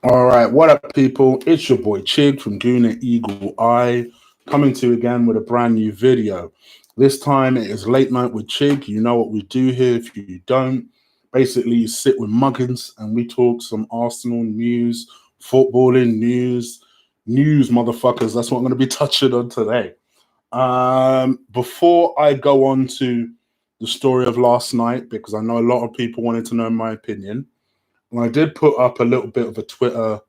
All right, what up, people? It's your boy Chig from Guna Eagle Eye, coming to you again with a brand new video. This time it is late night with Chig. You know what we do here. If you don't, basically you sit with Muggins and we talk some Arsenal news, footballing news, motherfuckers. That's what I'm going to be touching on today. Before I go on to the story of last night, because I know a lot of people wanted to know my opinion. And I did put up a little bit of a Twitter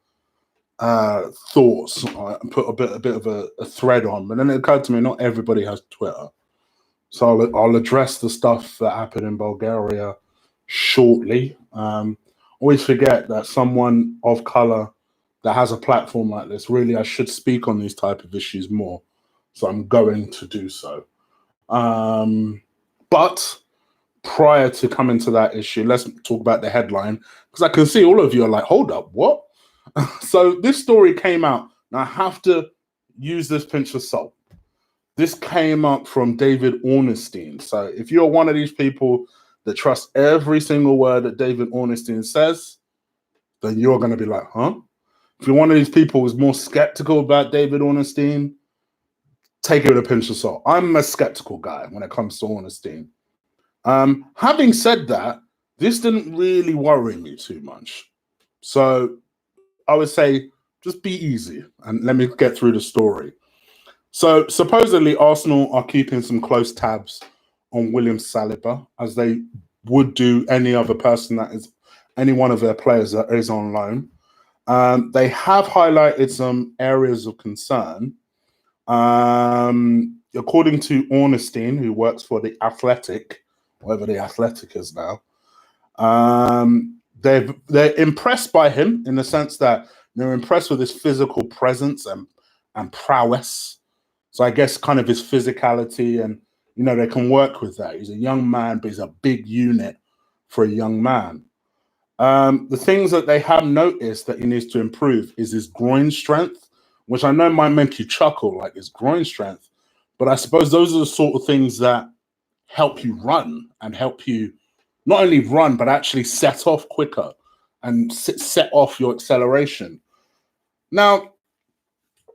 thoughts. I put a bit of a thread on, but then it occurred to me not everybody has Twitter, so I'll address the stuff that happened in Bulgaria shortly. Always forget that someone of color that has a platform like this, really, I should speak on these type of issues more. So I'm going to do so. But prior to coming to that issue, let's talk about the headline, because I can see all of you are like, hold up, what? So this story came out. Now I have to use this pinch of salt. This came up from David Ornstein. So if you're one of these people that trust every single word that David Ornstein says, then you're going to be like, huh? If you're one of these people who's more skeptical about David Ornstein, take it with a pinch of salt. I'm a skeptical guy when it comes to Ornstein. Having said that, this didn't really worry me too much. So I would say just be easy and let me get through the story. So supposedly Arsenal are keeping some close tabs on William Saliba, as they would do any other person that is any one of their players that is on loan. They have highlighted some areas of concern. According to Ornstein, who works for the Athletic, whatever the Athletic is now, they're impressed by him in the sense that they're impressed with his physical presence and prowess. So I guess kind of his physicality, and they can work with that. He's a young man, but he's a big unit for a young man. The things that they have noticed that he needs to improve is his groin strength, which I know might make you chuckle, like his groin strength. But I suppose those are the sort of things that help you run and help you not only run, but actually set off quicker and set off your acceleration. Now,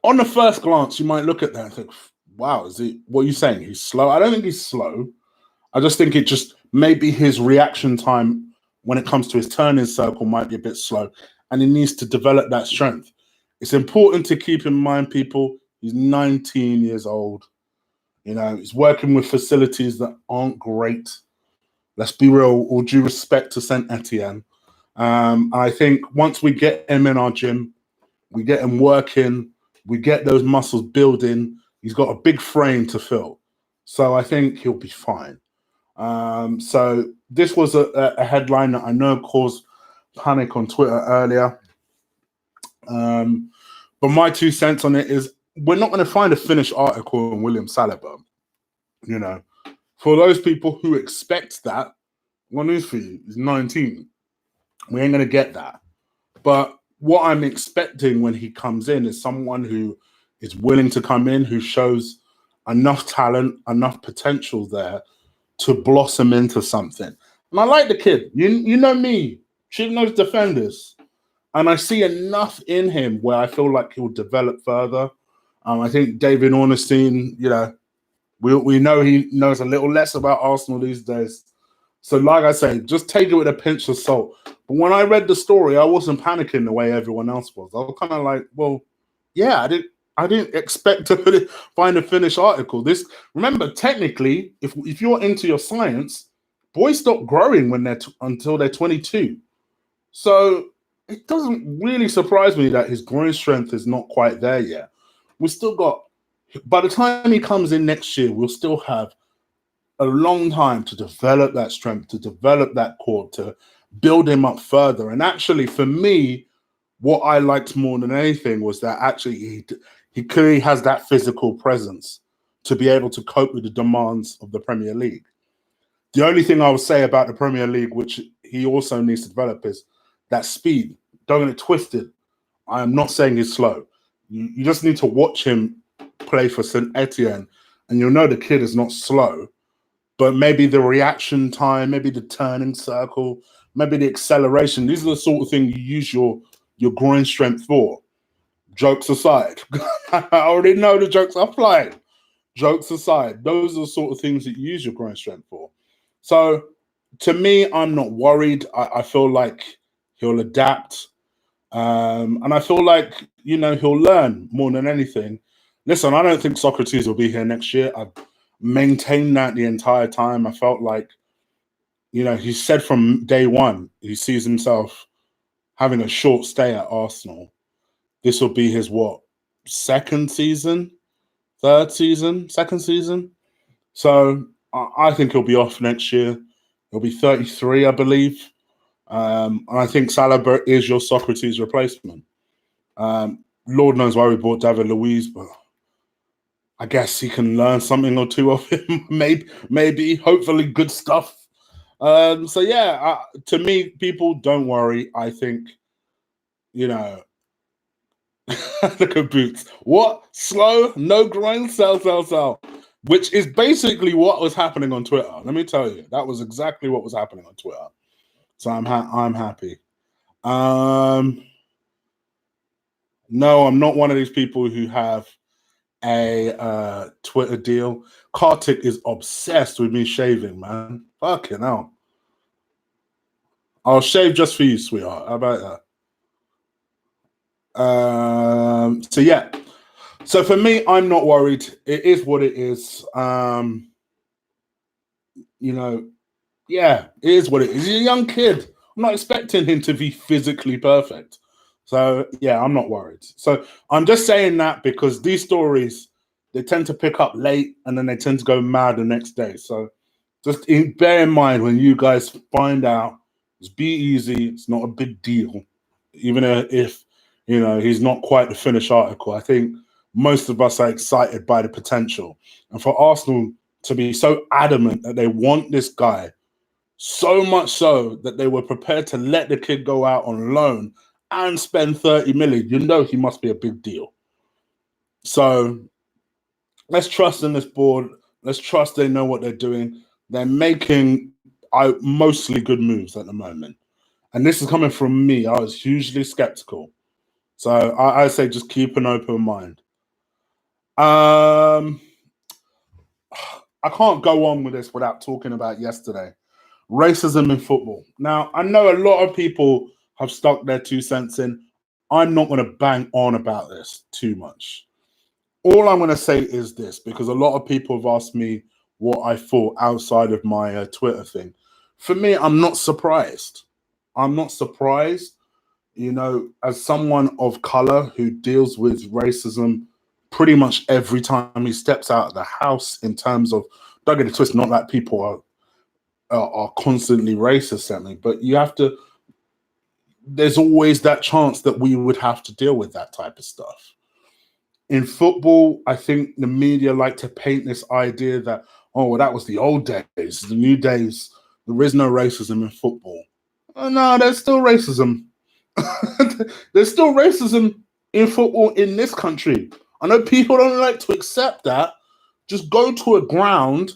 on the first glance, you might look at that and think, wow, what are you saying? He's slow? I don't think he's slow. I just think it just maybe his reaction time when it comes to his turning circle might be a bit slow, and he needs to develop that strength. It's important to keep in mind, people, he's 19 years old. He's working with facilities that aren't great. Let's be real, all due respect to Saint Etienne. I think once we get him in our gym, we get him working, we get those muscles building, he's got a big frame to fill. So I think he'll be fine. So this was a headline that I know caused panic on Twitter earlier. But my 2 cents on it is we're not going to find a finished article on William Saliba. For those people who expect that, what news for you? He's 19. We ain't going to get that. But what I'm expecting when he comes in is someone who is willing to come in, who shows enough talent, enough potential there to blossom into something. And I like the kid. You know me. She knows defenders. And I see enough in him where I feel like he'll develop further. I think David Ornstein, we know he knows a little less about Arsenal these days. So like I say, just take it with a pinch of salt. But when I read the story, I wasn't panicking the way everyone else was. I was kind of like, well, yeah, I didn't expect to find a finished article. Remember, technically, if you're into your science, boys stop growing when until they're 22. So it doesn't really surprise me that his groin strength is not quite there yet. We still got, by the time he comes in next year, we'll still have a long time to develop that strength, to develop that core, to build him up further. And actually, for me, what I liked more than anything was that actually he clearly has that physical presence to be able to cope with the demands of the Premier League. The only thing I would say about the Premier League, which he also needs to develop, is that speed. Don't get it twisted. I am not saying he's slow. You just need to watch him play for Saint Etienne, and you'll know the kid is not slow. But maybe the reaction time, maybe the turning circle, maybe the acceleration. These are the sort of things you use your your groin strength for? Jokes aside, I already know the jokes are flying. Jokes aside, those are the sort of things that you use your groin strength for. So to me, I'm not worried. I feel like he'll adapt. And I feel like, he'll learn more than anything. Listen, I don't think Socrates will be here next year. I've maintained that the entire time. I felt like, he said from day one, he sees himself having a short stay at Arsenal. This will be his, second season? Third season? Second season? So I think he'll be off next year. He'll be 33, I believe. And I think Saliba is your Socrates replacement. Lord knows why we bought David Luiz, but I guess he can learn something or two of him. maybe, hopefully good stuff. So yeah, to me, people, don't worry. I think, look at Boots. What? Slow? No grind? Sell. Which is basically what was happening on Twitter. Let me tell you, that was exactly what was happening on Twitter. So I'm happy. No, I'm not one of these people who have a Twitter deal. Kartik is obsessed with me shaving, man. Fucking hell. I'll shave just for you, sweetheart. How about that? So yeah. So for me, I'm not worried. It is what it is. Yeah, it is what it is. He's a young kid. I'm not expecting him to be physically perfect. So yeah, I'm not worried. So I'm just saying that because these stories, they tend to pick up late and then they tend to go mad the next day. So just bear in mind when you guys find out, just be easy. It's not a big deal. Even if, he's not quite the finished article. I think most of us are excited by the potential. And for Arsenal to be so adamant that they want this guy, so much so that they were prepared to let the kid go out on loan and spend 30 million, he must be a big deal. So let's trust in this board. Let's trust they know what they're doing. They're making mostly good moves at the moment. And this is coming from me. I was hugely skeptical. So I say just keep an open mind. I can't go on with this without talking about yesterday. Racism in football. Now, I know a lot of people have stuck their 2 cents in. I'm not going to bang on about this too much. All I'm going to say is this, because a lot of people have asked me what I thought outside of my Twitter thing. For me, I'm not surprised. I'm not surprised. As someone of color who deals with racism pretty much every time he steps out of the house, in terms of, don't get it twisted, not that people are constantly racist at me, but there's always that chance that we would have to deal with that type of stuff. In football, I think the media like to paint this idea that, that was the old days, the new days. There is no racism in football. No, there's still racism. There's still racism in football in this country. I know people don't like to accept that. Just go to a ground.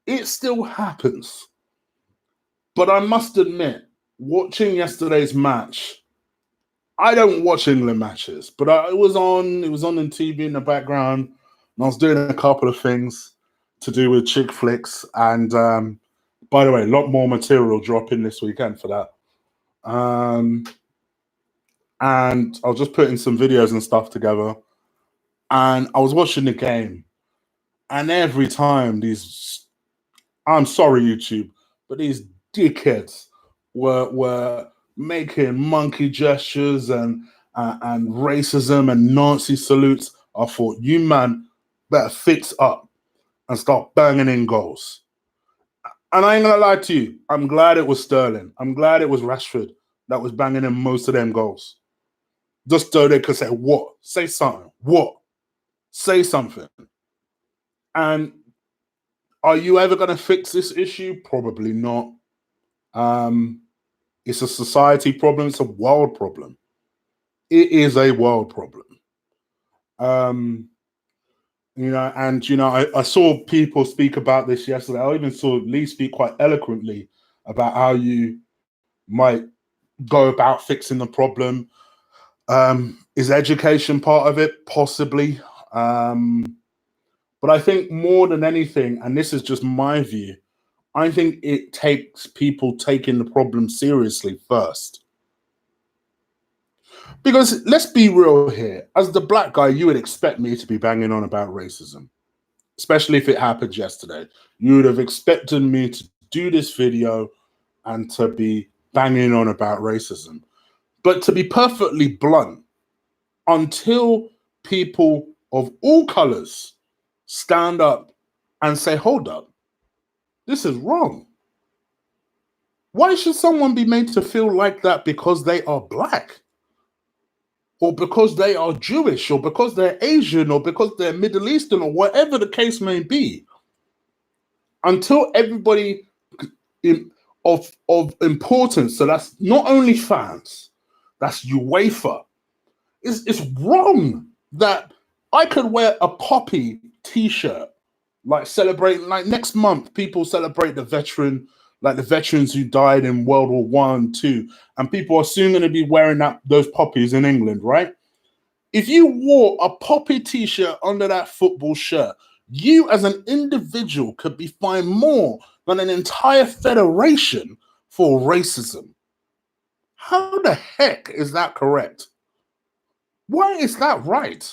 It still happens. But I must admit, watching yesterday's match, I don't watch England matches, but it was on the TV in the background, and I was doing a couple of things to do with Chig flicks. And by the way, a lot more material dropping this weekend for that. And I was just putting some videos and stuff together, and I was watching the game, and every time I'm sorry, YouTube, but these dickheads were making monkey gestures and racism and Nazi salutes. I thought, you man better fix up and start banging in goals. And I ain't gonna lie to you, I'm glad it was Sterling. I'm glad it was Rashford that was banging in most of them goals. Just so they could say, what? Say something. What? Say something. And are you ever going to fix this issue? Probably not. It's a society problem. It's a world problem. It is a world problem. I saw people speak about this yesterday. I even saw Lee speak quite eloquently about how you might go about fixing the problem. Is education part of it? Possibly. But I think more than anything, and this is just my view, I think it takes people taking the problem seriously first. Because let's be real here, as the black guy, you would expect me to be banging on about racism, especially if it happened yesterday. You would have expected me to do this video and to be banging on about racism. But to be perfectly blunt, until people of all colors stand up and say, hold up, this is wrong. Why should someone be made to feel like that because they are black? Or because they are Jewish, or because they're Asian, or because they're Middle Eastern, or whatever the case may be? Until everybody of importance, so that's not only fans, that's UEFA, it's wrong that I could wear a poppy t-shirt, like celebrating, like next month, people celebrate the veterans who died in World War One, II, and people are soon going to be wearing those poppies in England, right? If you wore a poppy t-shirt under that football shirt, you as an individual could be fined more than an entire federation for racism. How the heck is that correct? Why is that right?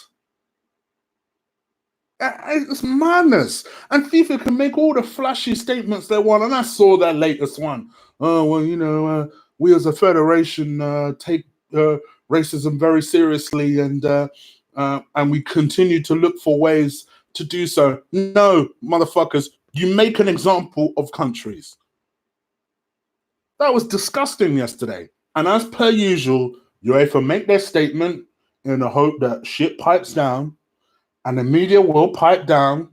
It's madness. And FIFA can make all the flashy statements they want. And I saw that latest one. Oh, well, we as a federation take racism very seriously, and we continue to look for ways to do so. No, motherfuckers, you make an example of countries. That was disgusting yesterday. And as per usual, UEFA make their statement in the hope that shit pipes down, and the media will pipe down,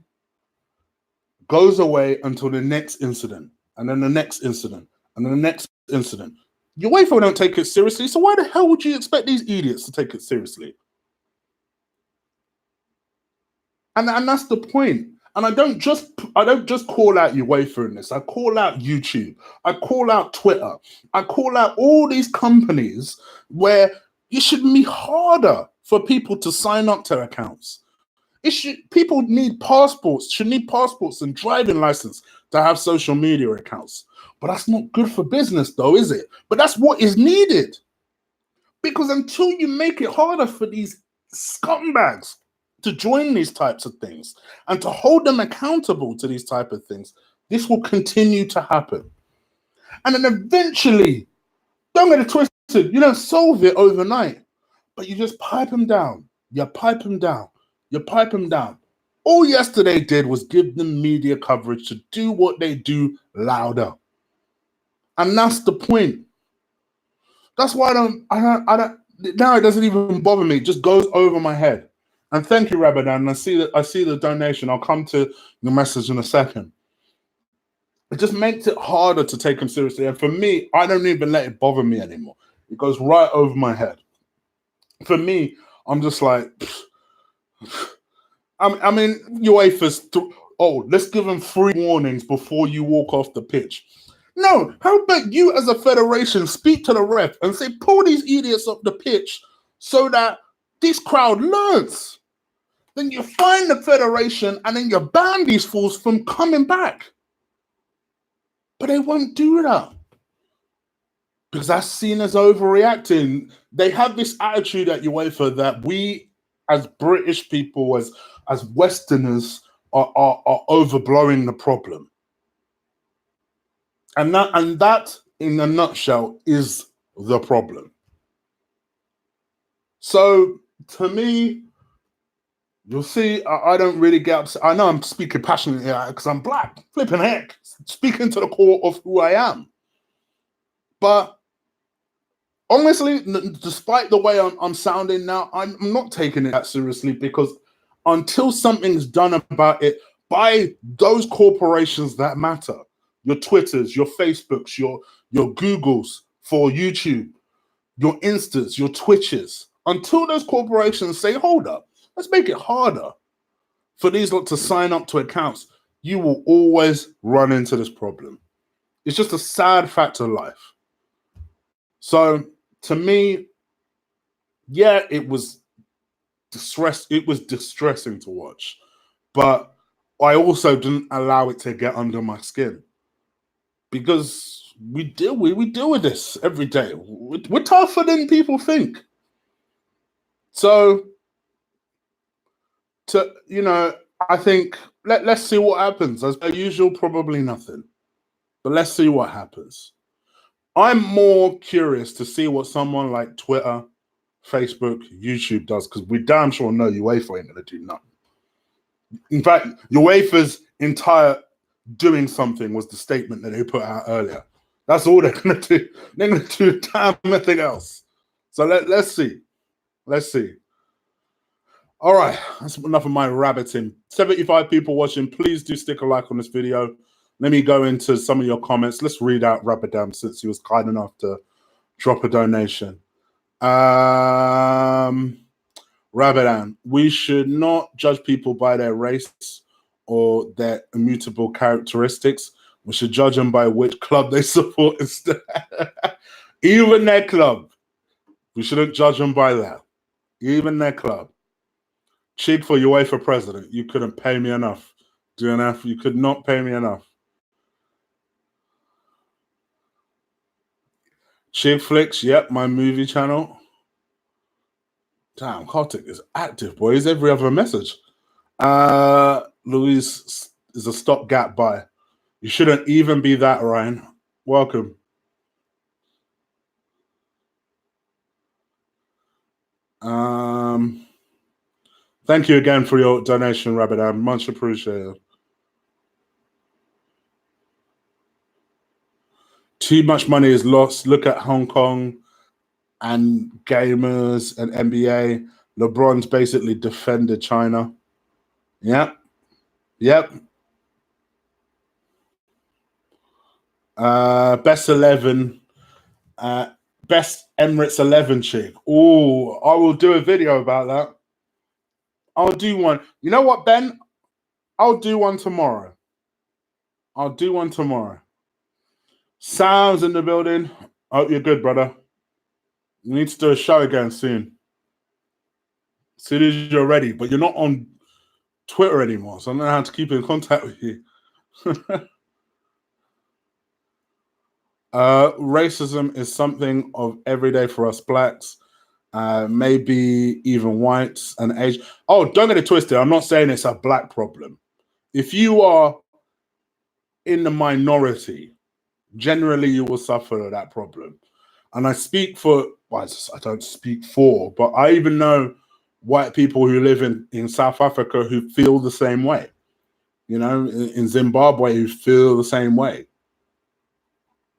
goes away until the next incident, and then the next incident, and then the next incident. UEFA don't take it seriously, so why the hell would you expect these idiots to take it seriously? And that's the point. And I don't just call out UEFA in this. I call out YouTube. I call out Twitter. I call out all these companies where it should be harder for people to sign up to accounts. People need passports, should need passports and driving license to have social media accounts. But that's not good for business though, is it? But that's what is needed. Because until you make it harder for these scumbags to join these types of things and to hold them accountable to these type of things, this will continue to happen. And then eventually, don't get it twisted, you don't solve it overnight, but you just pipe them down. You pipe them down. You pipe them down. All yesterday did was give them media coverage to do what they do louder. And that's the point. That's why I don't, now it doesn't even bother me. It just goes over my head. And thank you, Rabadan. I see the donation. I'll come to your message in a second. It just makes it harder to take them seriously. And for me, I don't even let it bother me anymore. It goes right over my head. For me, I'm just like, I mean, UEFA's, let's give them 3 warnings before you walk off the pitch. No, how about you as a federation speak to the ref and say, pull these idiots off the pitch so that this crowd learns. Then you find the federation and then you ban these fools from coming back. But they won't do that because that's seen as overreacting. They have this attitude at UEFA that we as British people, as Westerners, are overblowing the problem. And that, in a nutshell, is the problem. So, to me, you'll see, I don't really get upset. I know I'm speaking passionately here because I'm black. Flipping heck. Speaking to the core of who I am. But honestly, despite the way I'm sounding now, I'm not taking it that seriously, because until something's done about it by those corporations that matter, your Twitters, your Facebooks, your Googles for YouTube, your Instas, your Twitches, until those corporations say, hold up, let's make it harder for these lot to sign up to accounts, you will always run into this problem. It's just a sad fact of life. So, to me, Yeah, it was distressing to watch, but I also didn't allow it to get under my skin because we deal with this every day. We're tougher than people think. So, I think let's see what happens. As per usual, probably nothing, but let's see what happens. I'm more curious to see what someone like Twitter, Facebook, YouTube does, because we damn sure know UEFA ain't going to do nothing. In fact, UEFA's entire doing something was the statement that they put out earlier. That's all they're going to do. They're going to do damn nothing else. So let's see. Let's see. All right, that's enough of my rabbiting. 75 people watching. Please do stick a like on this video. Let me go into some of your comments. Let's read out Rabadam since he was kind enough to drop a donation. Rabadam, we should not judge people by their race or their immutable characteristics. We should judge them by which club they support instead. Even their club. We shouldn't judge them by that. Even their club. Chig for UEFA president. You couldn't pay me enough. DNF, you could not pay me enough. Chig Flicks, yep, my movie channel. Damn, Kartik is active, boy. He's every other message. Louise is a stopgap buy. You shouldn't even be that, Ryan. Welcome. Thank you again for your donation, Rabadam. Much appreciated. Too much money is lost. Look at Hong Kong and gamers and NBA. LeBron's basically defended China. Yep. Best 11. Best Emirates 11 chick. Oh, I will do a video about that. I'll do one. You know what, Ben? I'll do one tomorrow. Sounds in the building. Hope you're good, brother. We need to do a show again soon. As soon as you're ready, but you're not on Twitter anymore, so I don't know how to keep in contact with you. Racism is something of everyday for us blacks, maybe even whites and Asian. Oh, don't get it twisted. I'm not saying it's a black problem. If you are in the minority, generally you will suffer that problem. And I speak for, well, I don't speak for, but I even know white people who live in South Africa who feel the same way. You know, in Zimbabwe who feel the same way.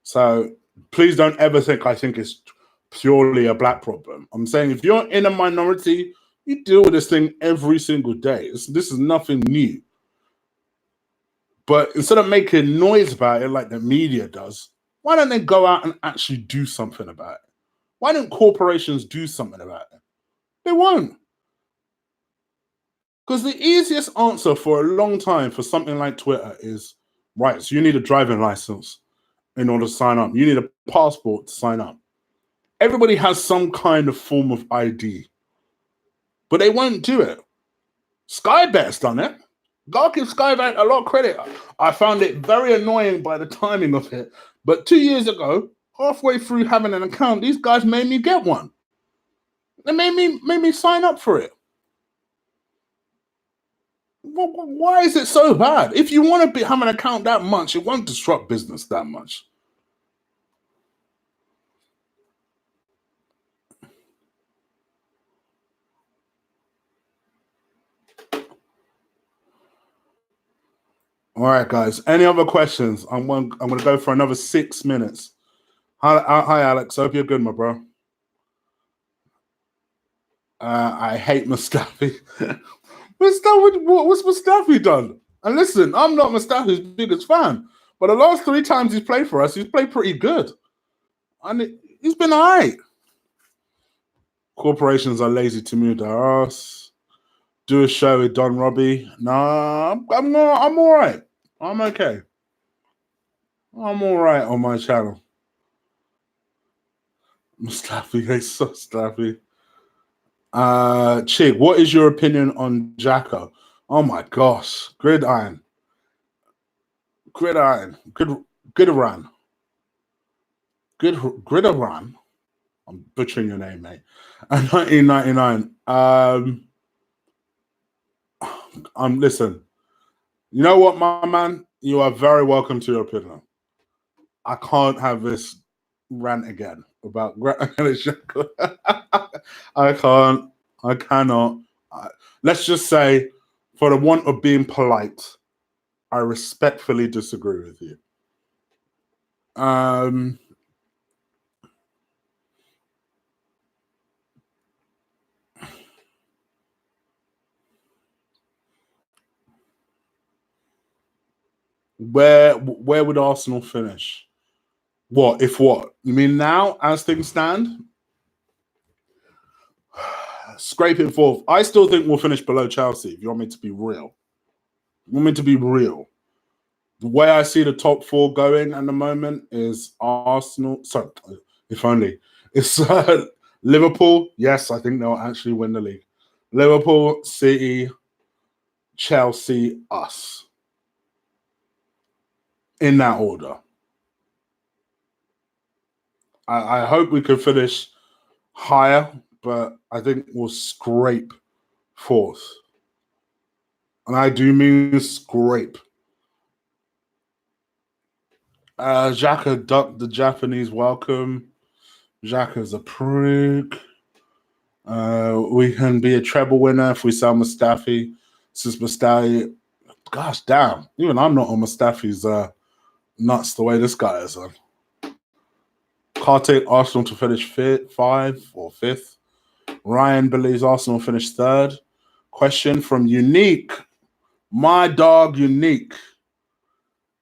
So please don't ever think I think it's purely a black problem. I'm saying if you're in a minority, you deal with this thing every single day. This is nothing new. But instead of making noise about it like the media does, why don't they go out and actually do something about it? Why don't corporations do something about it? They won't. Because the easiest answer for a long time for something like Twitter is, right, so you need a driving license in order to sign up. You need a passport to sign up. Everybody has some kind of form of ID. But they won't do it. Skybet's done it. God gives Skybet a lot of credit. I found it very annoying by the timing of it. But 2 years ago, halfway through having an account, these guys made me get one. They made me sign up for it. Why is it so bad? If you want to have an account that much, it won't disrupt business that much. All right, guys. Any other questions? I'm going to go for another 6 minutes. Hi, Alex. Hope you're good, my bro. I hate Mustafi. What's Mustafi done? And listen, I'm not Mustafi's biggest fan, but the last 3 times he's played for us, he's played pretty good. And he's been all right. Corporations are lazy to move their ass. Do a show with Don Robbie. Nah, I'm all right. I'm okay. I'm all right on my channel. Mustafi, hey, so Mustafi. Chig, what is your opinion on Jacko? Oh my gosh, gridiron, good run, gridiron. I'm butchering your name, mate. 1999. Listen. You know what, my man? You are very welcome to your opinion. I can't have this rant again about I can't. I cannot. Let's just say, for the want of being polite, I respectfully disagree with you. Where would Arsenal finish? What if what? You mean now, as things stand? Scraping fourth. I still think we'll finish below Chelsea, if you want me to be real. You want me to be real? The way I see the top four going at the moment is Arsenal. Sorry, if only. It's Liverpool. Yes, I think they'll actually win the league. Liverpool, City, Chelsea, us. In that order. I hope we can finish higher, but I think we'll scrape fourth. And I do mean scrape. Xhaka ducked the Japanese welcome. Xhaka's a prick. We can be a treble winner if we sell Mustafi. Since Mustafi, gosh damn, even I'm not on Mustafi's nuts the way this guy is on. Can't take Arsenal to finish fifth or fifth. Ryan believes Arsenal finished third. Question from Unique. My dog Unique.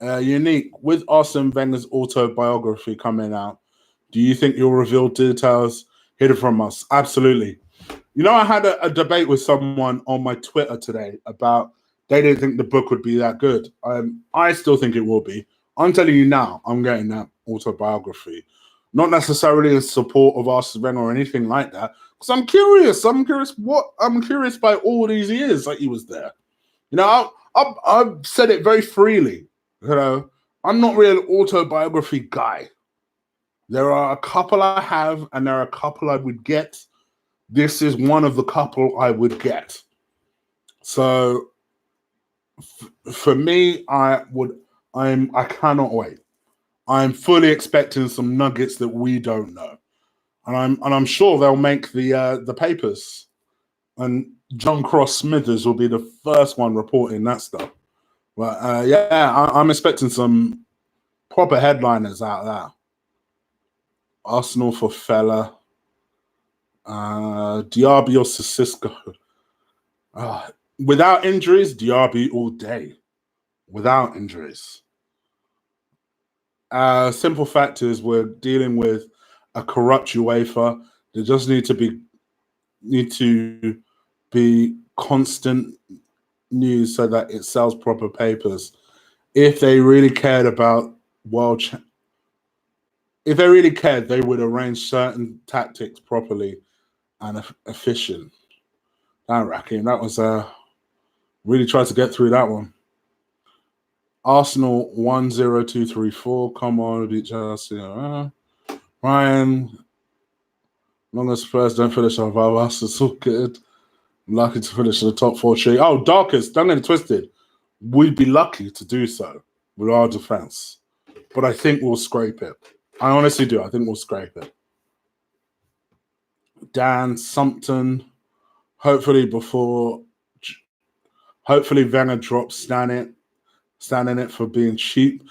Unique, with Arsene Wenger's autobiography coming out, do you think you'll reveal details hidden from us? Absolutely. You know, I had a debate with someone on my Twitter today about they didn't think the book would be that good. I still think it will be. I'm telling you now, I'm getting that autobiography. Not necessarily in support of Arsene Wenger or anything like that, because I'm curious. I'm curious by all these years that he was there. You know, I've said it very freely. You know, I'm not really an autobiography guy. There are a couple I have, and there are a couple I would get. This is one of the couple I would get. So, for me, I cannot wait. I'm fully expecting some nuggets that we don't know, and I'm sure they'll make the papers. And John Cross Smithers will be the first one reporting that stuff. But yeah, I'm expecting some proper headliners out there. Arsenal for Fella. Diaby or Sissoko. Without injuries, Diaby all day. Without injuries. Simple fact is we're dealing with a corrupt UEFA. There just need to be constant news so that it sells proper papers. If they really cared about if they really cared, they would arrange certain tactics properly and efficient. Damn, Rakim, that was really tried to get through that one. Arsenal 1-0-2-3-4. Come on, beat Chelsea. Ryan, long as Spurs don't finish above us, it's all good. I'm lucky to finish in the top four. Oh, Darkest, don't get it twisted. We'd be lucky to do so with our defense, but I think we'll scrape it. I honestly do. I think we'll scrape it. Dan Sumpton, hopefully Wenger drops standing it for being cheap.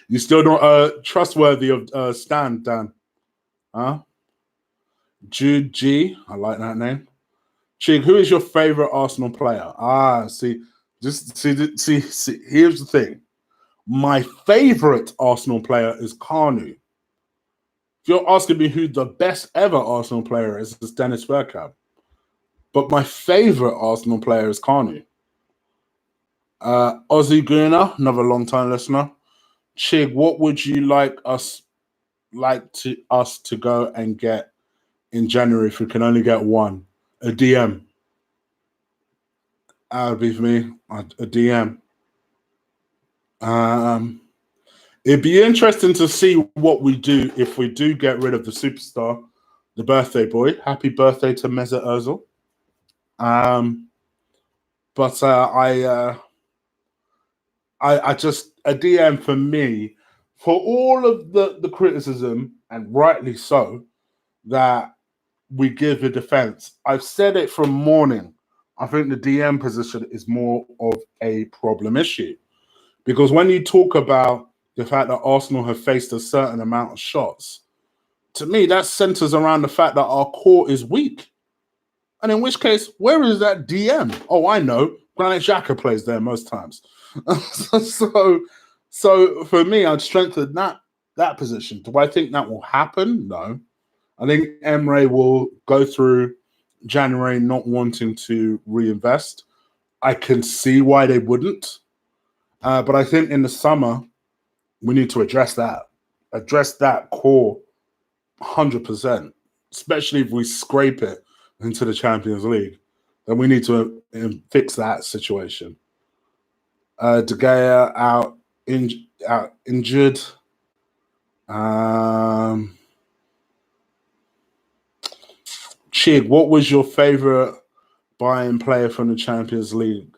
You still not trustworthy of Stan, Dan? Huh? Jude G, I like that name. Chig, who is your favorite Arsenal player? See. Here's the thing. My favorite Arsenal player is Carnu. If you're asking me who the best ever Arsenal player is, it's Dennis Bergkamp. But my favorite Arsenal player is Carnu. Ozzy Gunner, another long-time listener. Chig, what would you like us to go and get in January if we can only get one. A DM. That would be for me. A DM. It'd be interesting to see what we do if we do get rid of the superstar, the birthday boy. Happy birthday to Mesut Ozil. But I just a DM for me, for all of the criticism, and rightly so, that we give the defense. I've said it from morning. I think the DM position is more of a problem issue. Because when you talk about the fact that Arsenal have faced a certain amount of shots, to me, that centers around the fact that our core is weak. And in which case, where is that DM? Oh, I know. Granit Xhaka plays there most times. so for me, I'd strengthen that position. Do I think that will happen? No. I think Emre will go through January not wanting to reinvest. I can see why they wouldn't. But I think in the summer, we need to address that core 100%, especially if we scrape it into the Champions League. Then we need to fix that situation. De Gea out injured. Chig, what was your favorite Bayern player from the Champions League?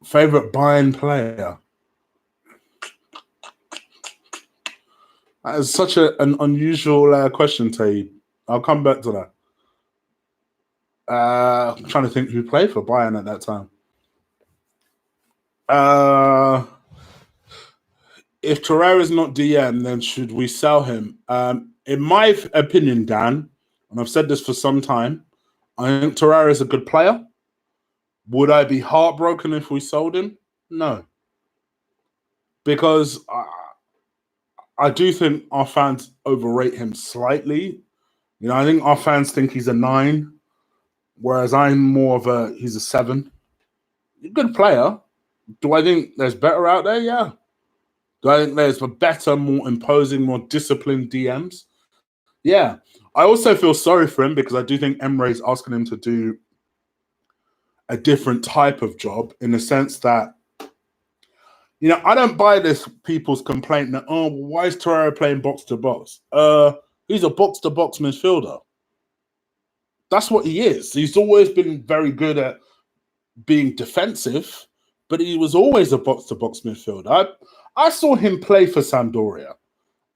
Favorite Bayern player? That is such an unusual question, Taib. I'll come back to that. I'm trying to think who played for Bayern at that time. If Torreira is not DM, then should we sell him? In my opinion, Dan, and I've said this for some time, I think Torreira is a good player. Would I be heartbroken if we sold him? No. Because I do think our fans overrate him slightly. You know, I think our fans think he's a 9, whereas I'm more of he's a 7. Good player. Do I think there's better out there? Yeah. Do I think there's a better, more imposing, more disciplined DMs? Yeah. I also feel sorry for him because I do think Emre's asking him to do a different type of job in the sense that, you know, I don't buy this people's complaint that, oh, why is Torreira playing box to box? He's a box to box midfielder. That's what he is. He's always been very good at being defensive, but he was always a box to box midfielder. I saw him play for Sampdoria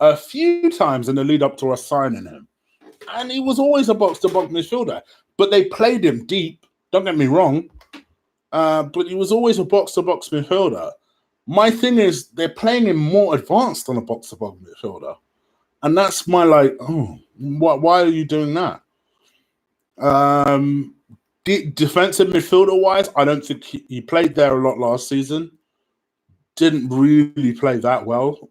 a few times in the lead up to us signing him, and he was always a box to box midfielder. But they played him deep. Don't get me wrong, but he was always a box to box midfielder. My thing is they're playing him more advanced than a box to box midfielder, and that's my why are you doing that? Defensive midfielder wise, I don't think he played there a lot last season. Didn't really play that well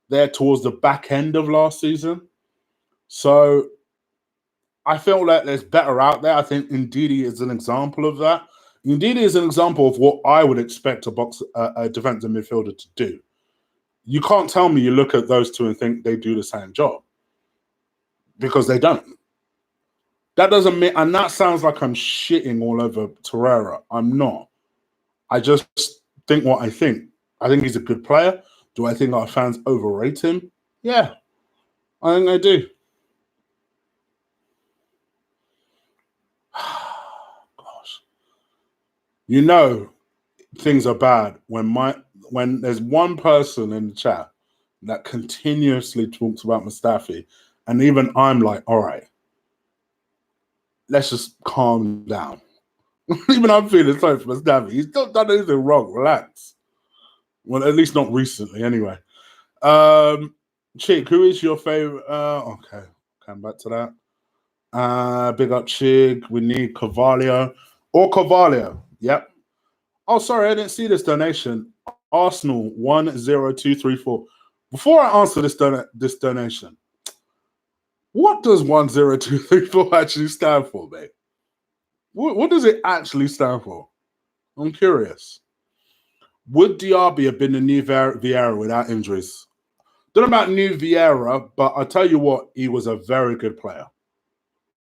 there towards the back end of last season. So I feel like there's better out there. I think Ndidi is an example of that. Ndidi is an example of what I would expect a defensive midfielder to do. You can't tell me you look at those two and think they do the same job, because they don't. That doesn't mean, and that sounds like I'm shitting all over Torreira. I'm not. I just think what I think. I think he's a good player. Do I think our fans overrate him? Yeah, I think they do. Gosh. You know things are bad when there's one person in the chat that continuously talks about Mustafi, and even I'm like, all right, let's just calm down. Even I'm feeling sorry for Mustafi. He's not done anything wrong. Relax. Well, at least not recently, anyway. Chig, who is your favorite? Okay, come back to that. Big up Chig. We need Carvalho or Carvalho. Yep. Oh, sorry, I didn't see this donation. Arsenal 10234. Before I answer this donation, what does 10234 actually stand for, mate? What does it actually stand for? I'm curious. Would Diaby have been the new Vieira without injuries? Don't know about New Vieira, but I tell you what, he was a very good player.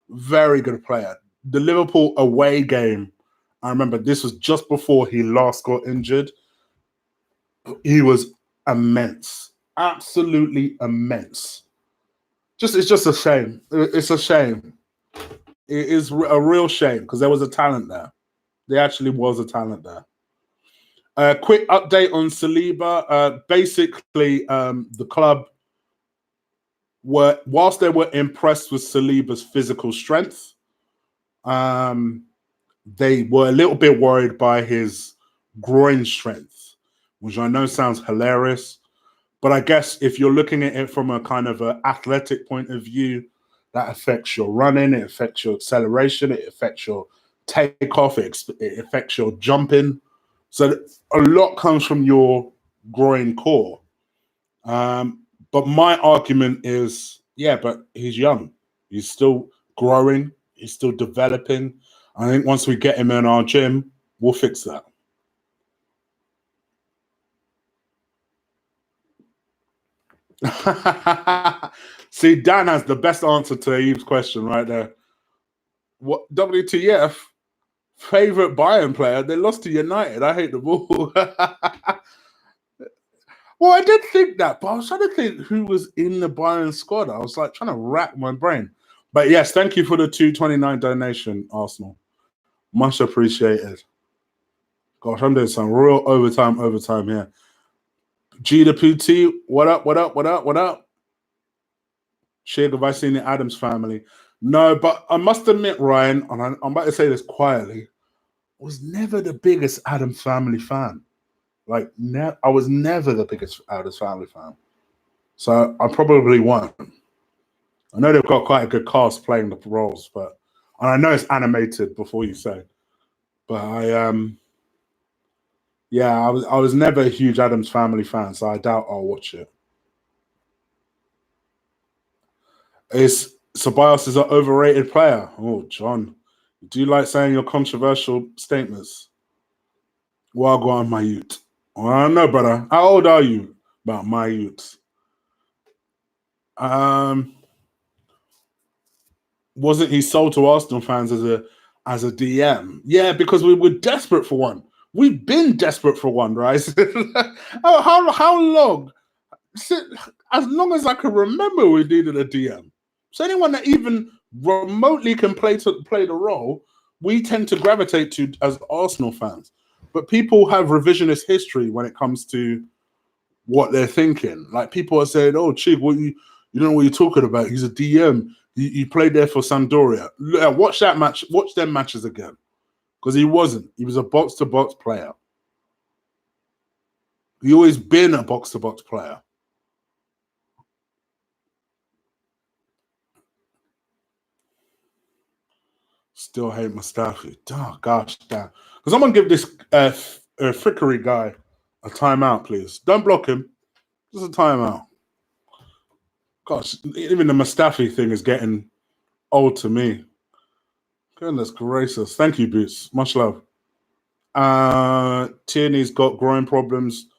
Very good player. The Liverpool away game, I remember this was just before he last got injured. He was immense. Absolutely immense. It's just a shame. It's a shame. It is a real shame because there was a talent there. There actually was a talent there. Quick update on Saliba. Basically, the club whilst they were impressed with Saliba's physical strength, they were a little bit worried by his groin strength, which I know sounds hilarious. But I guess if you're looking at it from a kind of an athletic point of view, that affects your running, it affects your acceleration, it affects your takeoff, it affects your jumping. So a lot comes from your groin core. But my argument is, yeah, but he's young. He's still growing. He's still developing. I think once we get him in our gym, we'll fix that. See, Dan has the best answer to Eve's question right there. What WTF? Favorite Bayern player? They lost to United. I hate the ball. Well, I did think that, but I was trying to think who was in the Bayern squad. I was like trying to rack my brain. But yes, thank you for the 229 donation, Arsenal. Much appreciated. Gosh, I'm doing some real overtime here. G the Pooty, what up, what up, what up, what up? Chig, have I seen the Adams Family? No, but I must admit, Ryan, and I'm about to say this quietly, I was never the biggest Adams Family fan. Like, I was never the biggest Adams Family fan. So I probably won't. I know they've got quite a good cast playing the roles, but and I know it's animated before you say. But I was never a huge Adams Family fan, so I doubt I'll watch it. Ceballos is an overrated player. Oh, John, do you like saying your controversial statements? Well, I'll go on my youth. Well, I don't know, brother. How old are you? About my youth. Wasn't he sold to Arsenal fans as a DM? Yeah, because we were desperate for one. We've been desperate for one, right? how long? As long as I can remember, we needed a DM. So anyone that even remotely can play the role, we tend to gravitate to as Arsenal fans. But people have revisionist history when it comes to what they're thinking. Like people are saying, "Oh, Chig, you don't know what you're talking about. He's a DM. He played there for Sampdoria. Watch that match. Watch them matches again, because he wasn't. He was a box-to-box player. He always been a box-to-box player." Still hate Mustafi. Oh, gosh, damn. Because someone give this frickery guy a timeout, please. Don't block him. Just a timeout. Gosh, even the Mustafi thing is getting old to me. Goodness gracious. Thank you, Boots. Much love. Tierney's got groin problems,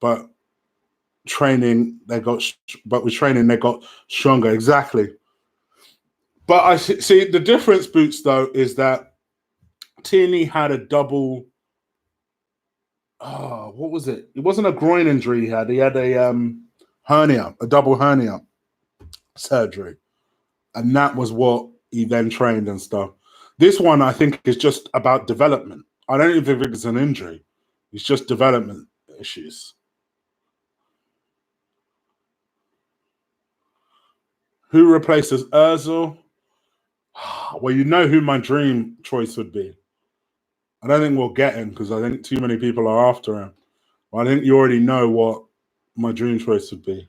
but with training they got stronger. Exactly. But I see the difference, Boots, though, is that Tierney had a double. Oh, what was it? It wasn't a groin injury he had. He had a hernia, a double hernia surgery. And that was what he then trained and stuff. This one, I think, is just about development. I don't even think it's an injury. It's just development issues. Who replaces Ozil? Well, you know who my dream choice would be. I don't think we'll get him because I think too many people are after him. But I think you already know what my dream choice would be.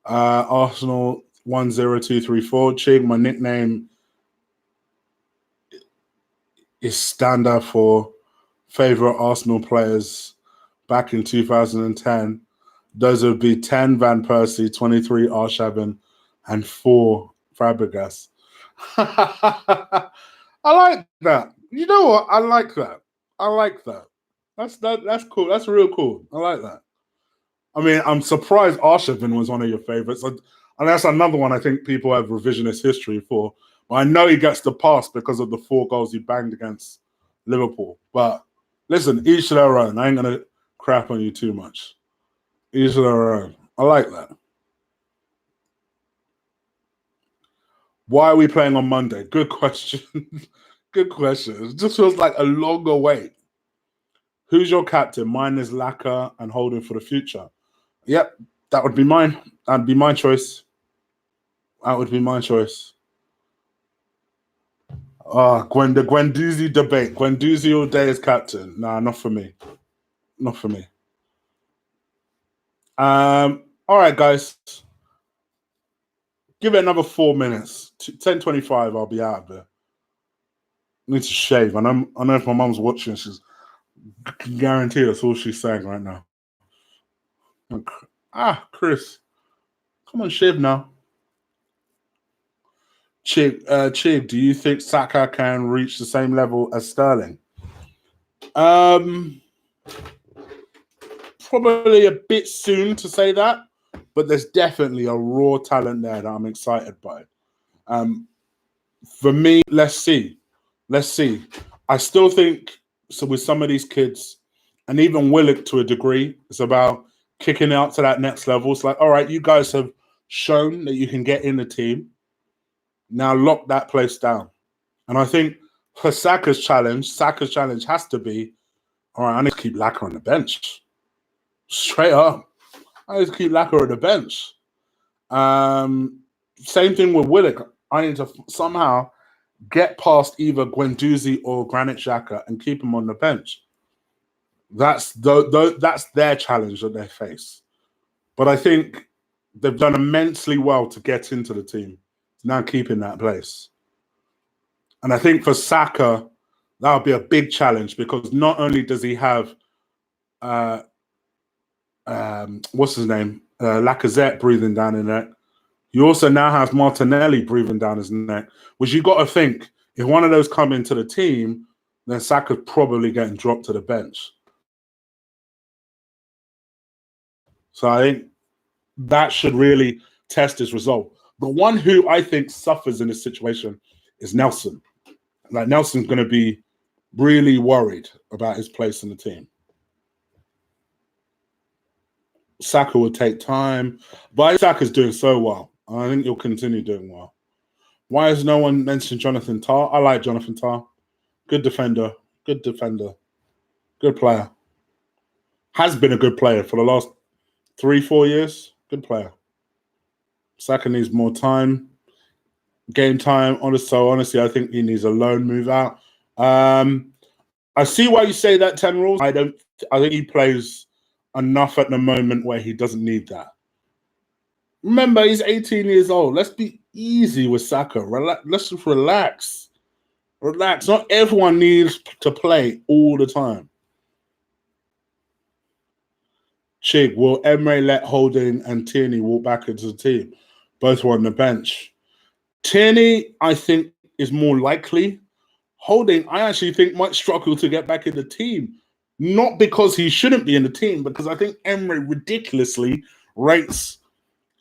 Arsenal 10234. Chig, my nickname is standard for favorite Arsenal players back in 2010. Those would be 10 Van Persie, 23 Arshavin, and 4 Fabregas. I like that. You know what? I like that. That's cool. That's real cool. I like that. I mean, I'm surprised Arshavin was one of your favourites. And that's another one I think people have revisionist history for. But I know he gets the pass because of the 4 goals he banged against Liverpool. But listen, each to their own. I ain't going to crap on you too much. Each to their own. I like that. Why are we playing on Monday? Good question. Good question. It just feels like a longer wait. Who's your captain? Mine is Laka and Holding for the future. Yep, that would be mine. That'd be my choice. That would be my choice. The Guendouzi debate. Guendouzi all day as captain. Nah, not for me. Not for me. All right, guys. Give it another 4 minutes. 10:25, I'll be out of there. I need to shave. I know if my mum's watching, she's guaranteed that's all she's saying right now. Chris. Come on, shave now. Chig, do you think Saka can reach the same level as Sterling? Probably a bit soon to say that, but there's definitely a raw talent there that I'm excited by. For me, let's see. I still think so with some of these kids, and even Willock to a degree, it's about kicking out to that next level. It's like, all right, you guys have shown that you can get in the team. Now lock that place down. And I think for Saka's challenge has to be, all right, I need to keep Laka on the bench. Straight up. I need to keep Laka on the bench. Same thing with Willock. I need to somehow get past either Guendouzi or Granit Xhaka and keep him on the bench. That's their challenge that they face. But I think they've done immensely well to get into the team. Now keeping that place. And I think for Saka, that would be a big challenge because not only does he have what's his name? Lacazette breathing down his neck. You also now have Martinelli breathing down his neck, which you got to think, if one of those come into the team, then Saka's probably getting dropped to the bench. So I think that should really test his resolve. The one who I think suffers in this situation is Nelson. Like Nelson's going to be really worried about his place in the team. Saka will take time, but Saka's doing so well. I think he'll continue doing well. Why has no one mentioned Jonathan Tah? I like Jonathan Tah. Good defender. Good player. Has been a good player for the last 3-4 years. Good player. Saka needs more time. Game time. Honestly, I think he needs a loan move out. I see why you say that, 10 rules. I think he plays enough at the moment where he doesn't need that. Remember, he's 18 years old. Let's be easy with Saka. Let's just relax. Relax. Not everyone needs to play all the time. Chig, will Emre let Holding and Tierney walk back into the team? Both were on the bench. Tierney, I think, is more likely. Holding, I actually think, might struggle to get back in the team. Not because he shouldn't be in the team, because I think Emre ridiculously rates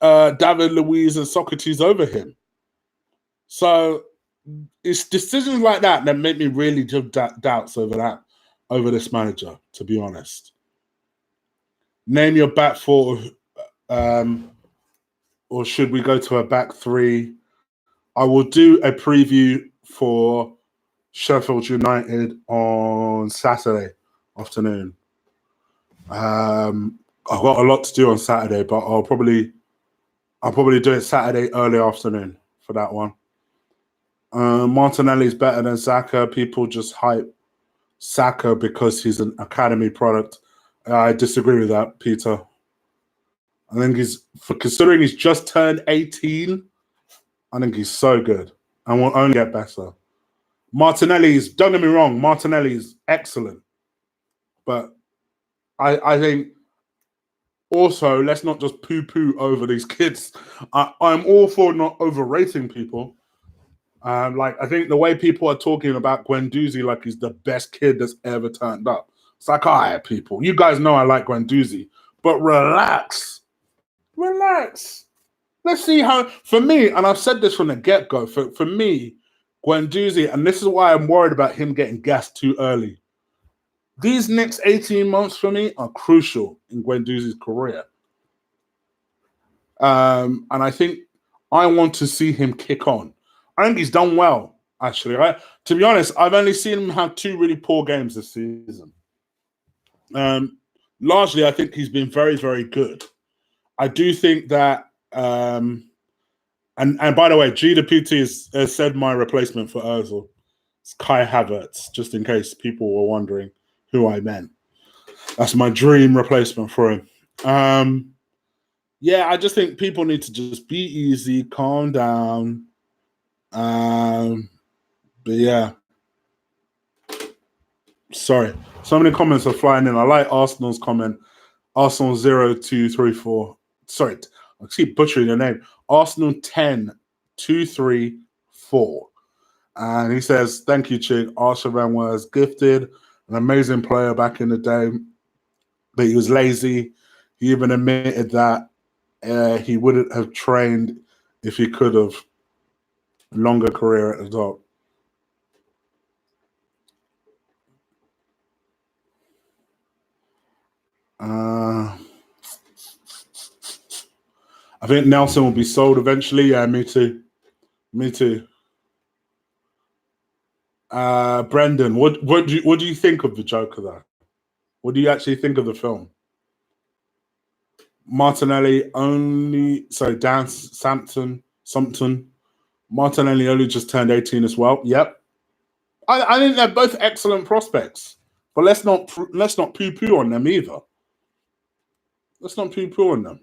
David Luiz and Socrates over him. So it's decisions like that that make me really have doubts over this manager, to be honest. Name your back four, or should we go to a back three? I will do a preview for Sheffield United on Saturday afternoon. I've got a lot to do on Saturday, but I'll probably do it Saturday early afternoon for that one. Martinelli is better than Saka. People just hype Saka because he's an academy product. I disagree with that, Peter. I think considering he's just turned 18, I think he's so good and will only get better. Don't get me wrong, Martinelli's excellent. But I think also, let's not just poo-poo over these kids. I'm all for not overrating people. I think the way people are talking about Guendouzi like he's the best kid that's ever turned up. It's like, all right, people, you guys know I like Guendouzi, But relax. Relax. Let's see how, for me, and I've said this from the get-go, for me, Guendouzi, and this is why I'm worried about him getting gassed too early. These next 18 months for me are crucial in Guendouzi's career. And I think I want to see him kick on. I think he's done well, actually. Right? To be honest, I've only seen him have 2 really poor games this season. Largely, I think he's been very, very good. I do think that, and by the way, G the PT has said my replacement for Ozil. It's Kai Havertz, just in case people were wondering who I meant. That's my dream replacement for him. Yeah, I just think people need to just be easy, calm down. But yeah. Sorry. So many comments are flying in. I like Arsenal's comment. Arsenal 0234. Sorry, I keep butchering your name. Arsenal 10-2-3-4. And he says, thank you, Chig. Arsene Wenger was gifted, an amazing player back in the day, but he was lazy. He even admitted that he wouldn't have trained if he could have. Longer career at the top. I think Nelson will be sold eventually. Yeah, me too. Me too. Brendan, what do you think of the Joker though? What do you actually think of the film? Martinelli only Dan Sumpton. Martinelli only just turned 18 as well. Yep. I think they're both excellent prospects. But let's not poo-poo on them either. Let's not poo-poo on them.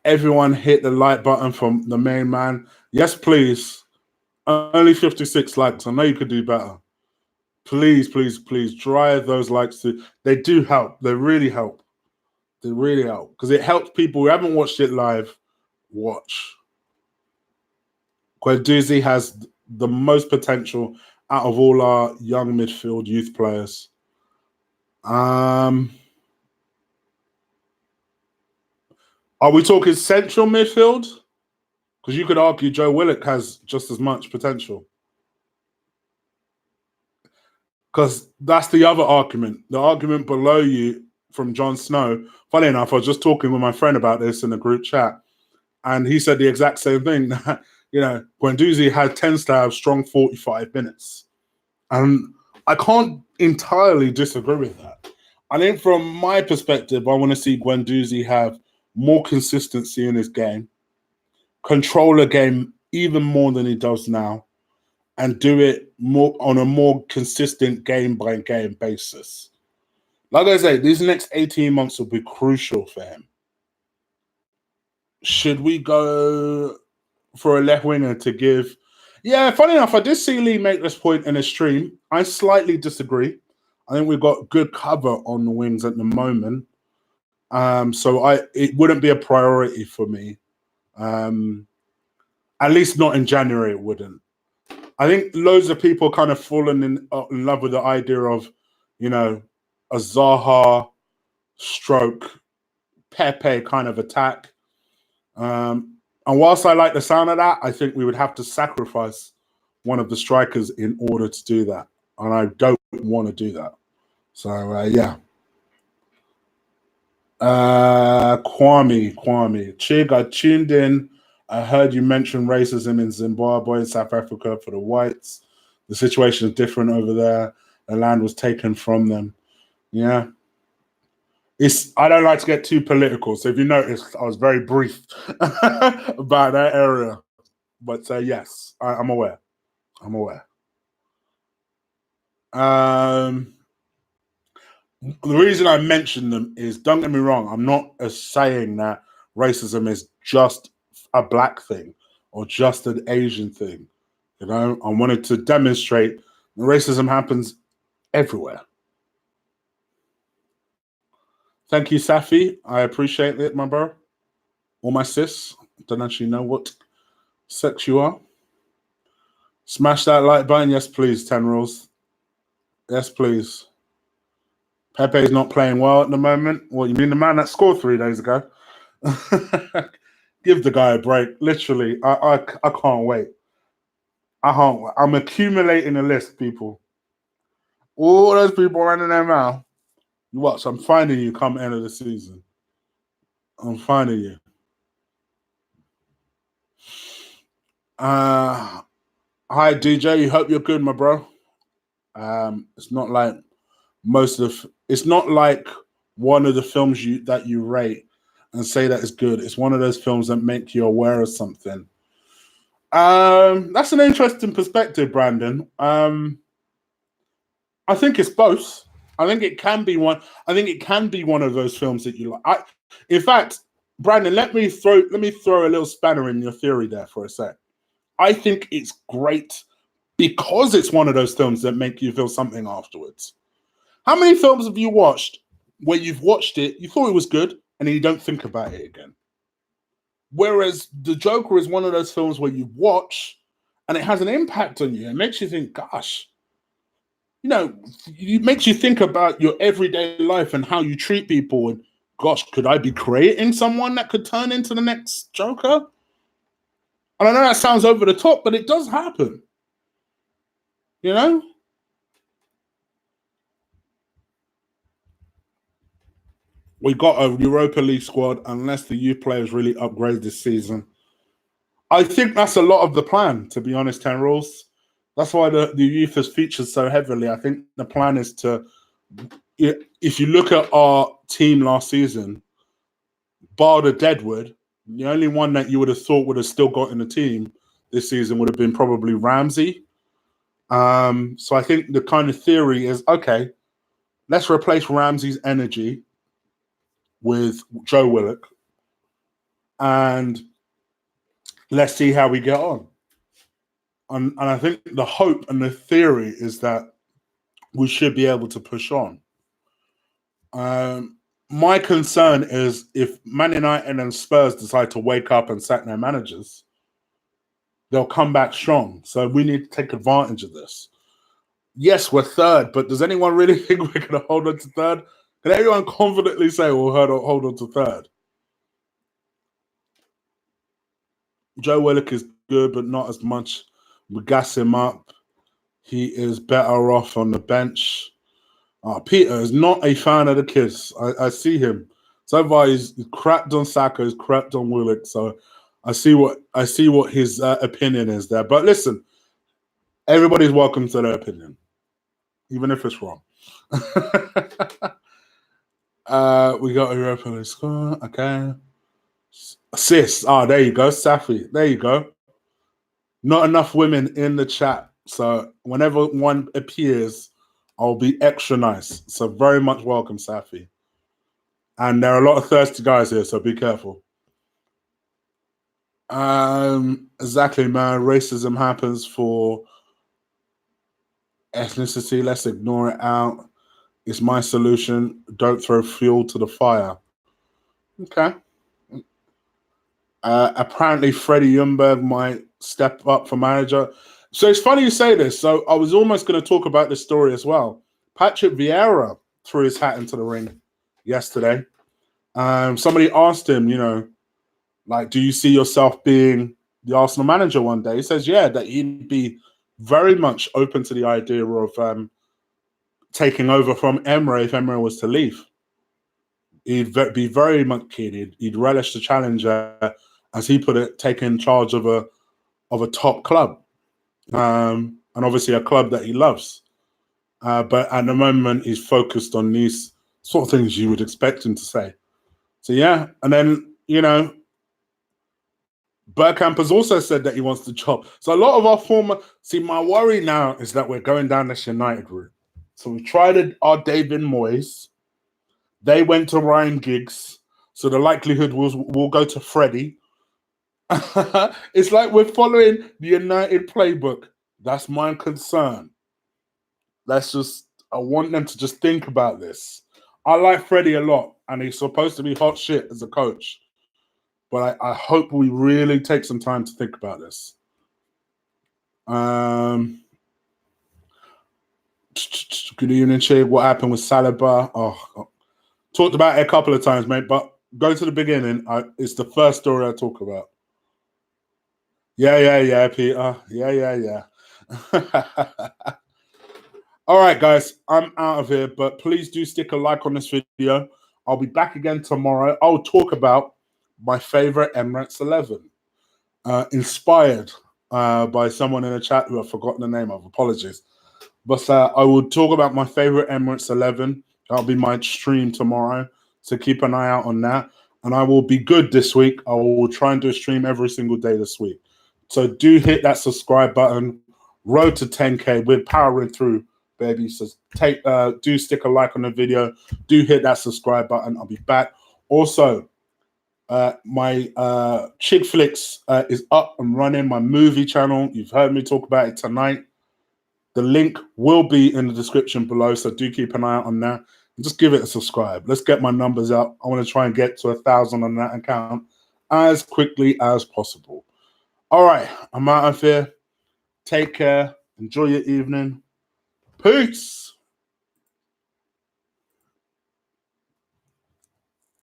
Everyone hit the like button from the main man. Yes, please. Only 56 likes. I know you could do better. Please, please, please drive those likes to. They do help. They really help. They really help because it helps people who haven't watched it live watch. Guendouzi has the most potential out of all our young midfield youth players. Are we talking central midfield? Because you could argue Joe Willock has just as much potential. Because that's the other argument. The argument below you from Jon Snow. Funny enough, I was just talking with my friend about this in the group chat, and he said the exact same thing. That, Guendouzi tends to have strong 45 minutes. And I can't entirely disagree with that. I think from my perspective, I want to see Guendouzi have more consistency in his game, control a game even more than he does now, and do it more on a more consistent game-by-game basis. Like I say, these next 18 months will be crucial for him. Should we go for a left winger to give? Yeah, funny enough, I did see Lee make this point in a stream. I slightly disagree. I think we've got good cover on the wings at the moment. So it wouldn't be a priority for me. At least not in January, it wouldn't. I think loads of people kind of fallen in love with the idea of, a Zaha stroke Pepe kind of attack. And whilst I like the sound of that, I think we would have to sacrifice one of the strikers in order to do that. And I don't want to do that. So, yeah. Kwame. Chig, I tuned in. I heard you mention racism in Zimbabwe and South Africa for the whites. The situation is different over there. The land was taken from them. Yeah. I don't like to get too political. So if you noticed, I was very brief about that area. But yes, I'm aware. I'm aware. The reason I mention them is, don't get me wrong, I'm not saying that racism is just a black thing or just an Asian thing. I wanted to demonstrate that racism happens everywhere. Thank you, Safi. I appreciate it, my bro. Or my sis. Don't actually know what sex you are. Smash that like button. Yes, please. 10 rules. Yes, please. Pepe's not playing well at the moment. What, you mean the man that scored 3 days ago? Give the guy a break. Literally, I can't wait. I can't wait. I'm accumulating a list, people. All those people running their mouth. You watch, I'm finding you come end of the season. I'm finding you. Hi DJ, hope you're good, my bro. It's not like it's not like one of the films that you rate and say that is good. It's one of those films that make you aware of something. That's an interesting perspective, Brandon. I think it's both. I think it can be one. I think it can be one of those films that you like. In fact, Brandon, let me throw a little spanner in your theory there for a sec. I think it's great because it's one of those films that make you feel something afterwards. How many films have you watched where you've watched it, you thought it was good, and then you don't think about it again? Whereas The Joker is one of those films where you watch and it has an impact on you. It makes you think, gosh, it makes you think about your everyday life and how you treat people. And gosh, could I be creating someone that could turn into the next Joker? And I know that sounds over the top, but it does happen. You know? We got a Europa League squad unless the youth players really upgrade this season. I think that's a lot of the plan, to be honest, 10 rules. That's why the youth has featured so heavily. I think the plan is to, if you look at our team last season, bar the Deadwood, the only one that you would have thought would have still got in the team this season would have been probably Ramsey. So I think the kind of theory is, okay, let's replace Ramsey's energy with Joe Willock and let's see how we get on. And I think the hope and the theory is that we should be able to push on. My concern is if Man United and Spurs decide to wake up and sack their managers, they'll come back strong. So we need to take advantage of this. Yes, we're third, but does anyone really think we're going to hold on to third? Can everyone confidently say we'll hold on to third? Joe Willock is good, but not as much. We gas him up. He is better off on the bench. Peter is not a fan of the kids. I see him. So far, he's crapped on Saka, he's crapped on Willock. So I see what his opinion is there. But listen, everybody's welcome to their opinion, even if it's wrong. We got a Europa League score. Okay. Sis. There you go. Safi. There you go. Not enough women in the chat. So whenever one appears, I'll be extra nice. So very much welcome, Safi. And there are a lot of thirsty guys here, so be careful. Exactly, man. Racism happens for ethnicity. Let's ignore it out. It's my solution. Don't throw fuel to the fire. Okay. Apparently, Freddie Ljungberg might step up for manager. So it's funny you say this. So I was almost going to talk about this story as well. Patrick Vieira threw his hat into the ring yesterday. Somebody asked him, do you see yourself being the Arsenal manager one day? He says, yeah, that he'd be very much open to the idea of taking over from Emre if Emre was to leave. He'd be very much keen. He'd relish the challenge, as he put it, taking charge of a top club, and obviously a club that he loves. But at the moment, he's focused on these sort of things you would expect him to say. So yeah, and then Bergkamp has also said that he wants the job. So a lot of our my worry now is that we're going down this United route. So we tried our David Moyes. They went to Ryan Giggs. So the likelihood was we'll go to Freddie. It's like we're following the United playbook. That's my concern. I want them to just think about this. I like Freddie a lot, and he's supposed to be hot shit as a coach. But I hope we really take some time to think about this. Good evening, Chig. What happened with Saliba? Oh, talked about it a couple of times, mate, but go to the beginning. It's the first story I talk about. Yeah, Peter. Yeah. All right, guys, I'm out of here, but please do stick a like on this video. I'll be back again tomorrow. I'll talk about my favorite Emirates 11, inspired by someone in the chat who I've forgotten the name of. Apologies. But I will talk about my favorite Emirates 11. That'll be my stream tomorrow. So keep an eye out on that. And I will be good this week. I will try and do a stream every single day this week. So do hit that subscribe button. Road to 10K. We're powering through, baby. So do stick a like on the video. Do hit that subscribe button. I'll be back. Also, my Chig Flicks is up and running. My movie channel. You've heard me talk about it tonight. The link will be in the description below, so do keep an eye out on that. And just give it a subscribe. Let's get my numbers up. I want to try and get to 1,000 on that account as quickly as possible. All right, I'm out of here. Take care. Enjoy your evening. Peace.